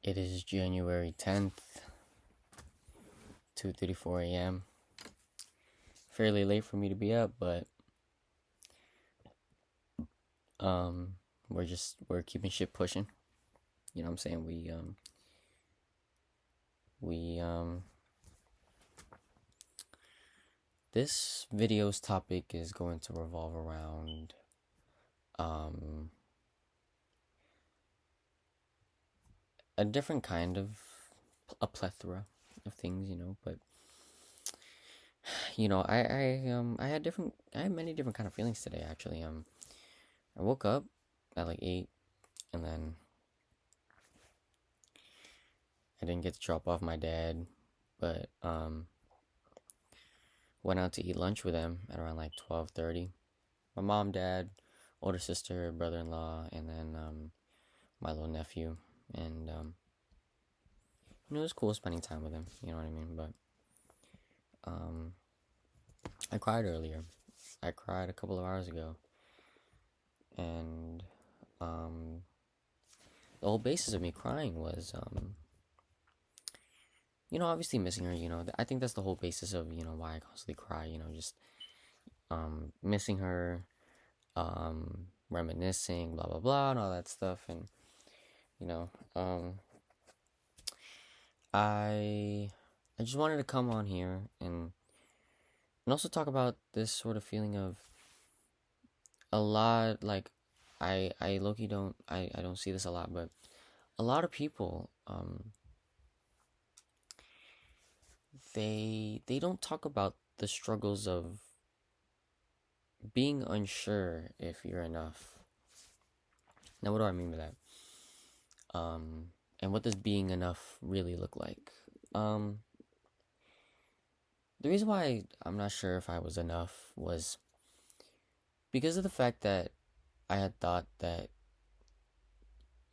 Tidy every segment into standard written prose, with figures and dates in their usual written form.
It is January 10th, 2:34 a.m. Fairly late for me to be up, but um we're keeping shit pushing. You know what I'm saying? We this video's topic is going to revolve around um a different kind of a plethora of things, but I had many different kind of feelings today actually. I woke up at like 8, and then I didn't get to drop off my dad, but went out to eat lunch with him at around like 12:30. My mom, dad, older sister, brother-in-law, and then my little nephew, and it was cool spending time with him. You know what I mean? But um, I cried earlier. I cried a couple of hours ago, and the whole basis of me crying was obviously missing her. I think that's the whole basis of why I constantly cry. Just missing her, reminiscing, blah blah blah, and all that stuff, and you know, I I just wanted to come on here and also talk about this sort of feeling of a lot, like I low-key I don't see this a lot, but a lot of people they don't talk about the struggles of being unsure if you're enough. Now, what do I mean by that? And what does being enough really look like? The reason why I'm not sure if I was enough was because of the fact that I had thought that,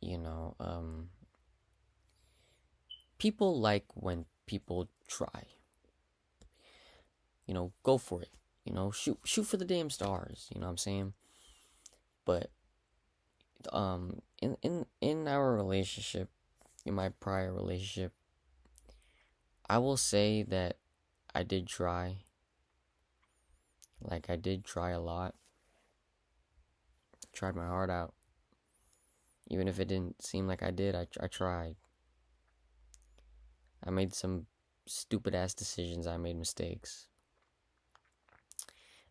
you know, um, people like when people try. Go for it. Shoot for the damn stars. You know what I'm saying? But in our relationship, in my prior relationship, I will say that I did try. Like, I did try a lot. Tried my heart out. Even if it didn't seem like I did, I tried. I made some stupid ass decisions. I made mistakes.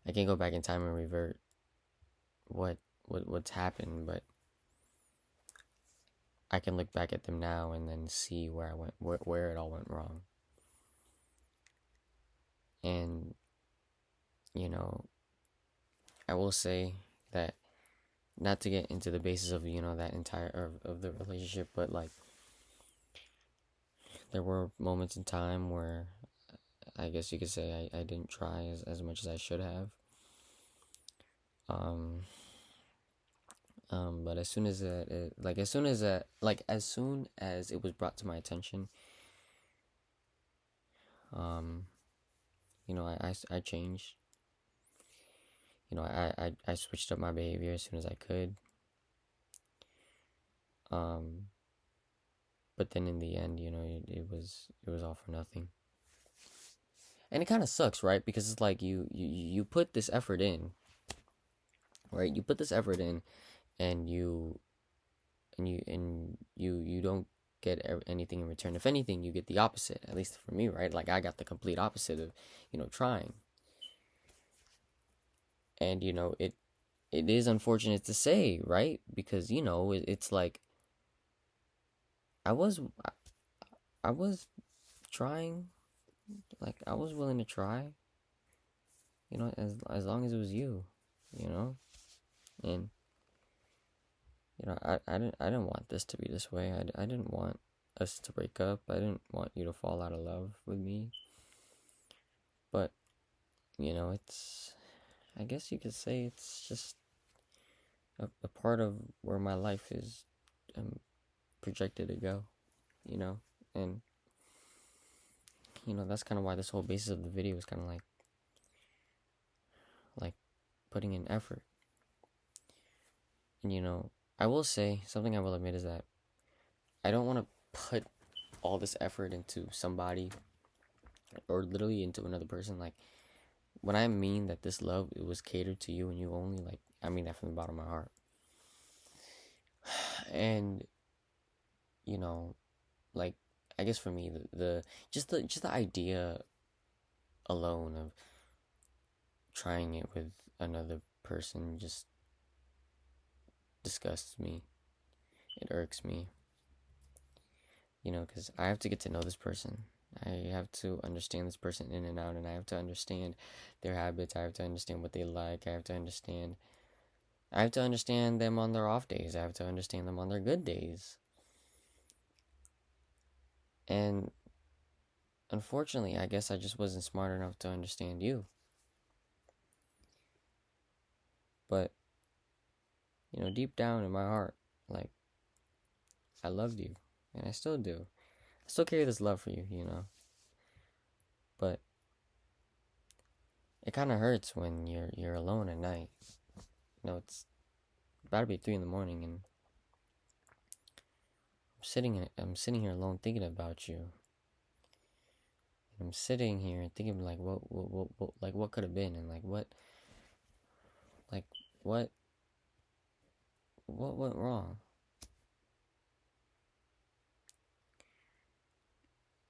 I can't go back in time and revert what's happened, but I can look back at them now and then see where I went, where it all went wrong. And I will say that, not to get into the basis of that entire of the relationship, but like there were moments in time where I guess you could say I didn't try as much as I should have. Um, but as soon as as soon as it was brought to my attention, um, I changed. I switched up my behavior as soon as I could. Um, but then in the end, it was all for nothing. And it kind of sucks, right? Because it's like you put this effort in, right? You put this effort in, and you don't get anything in return. If anything, you get the opposite. At least for me, right? Like, I got the complete opposite of trying. And it is unfortunate to say, right? Because it's like I was I was trying, like I was willing to try, as long as it was you, you know, and I didn't want this to be this way. I didn't want us to break up. I didn't want you to fall out of love with me. But it's, I guess you could say, it's just a part of where my life is projected to go, you know, and that's kind of why this whole basis of the video is kind of like putting in effort. And I will say something, I will admit, is that I don't want to put all this effort into somebody or literally into another person. Like, when I mean that this love, it was catered to you and you only, like, I mean that from the bottom of my heart. And, you know, like, I guess for me, the idea alone of trying it with another person just disgusts me. It irks me, because I have to get to know this person. I have to understand this person in and out, and I have to understand their habits. I have to understand what they like. I have to understand them on their off days. I have to understand them on their good days. And unfortunately, I guess I just wasn't smart enough to understand you. But, deep down in my heart, like, I loved you, and I still do. I still carry this love for you. But it kind of hurts when you're alone at night. It's about to be 3 in the morning, and I'm sitting here alone thinking about you. And I'm sitting here thinking like, what could have been, and like what went wrong.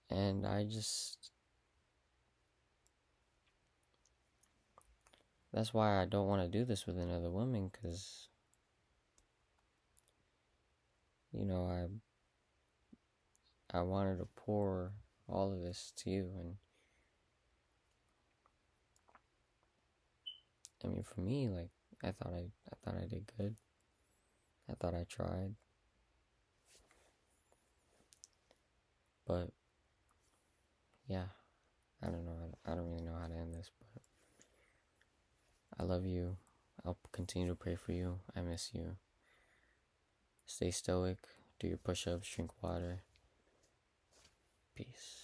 And that's why I don't want to do this with another woman, because I wanted to pour all of this to you. And I mean, for me, like, I thought I did good. I thought I tried. But yeah, I don't know. I don't really know how to end this, but I love you. I'll continue to pray for you. I miss you. Stay stoic. Do your push-ups. Drink water. Peace.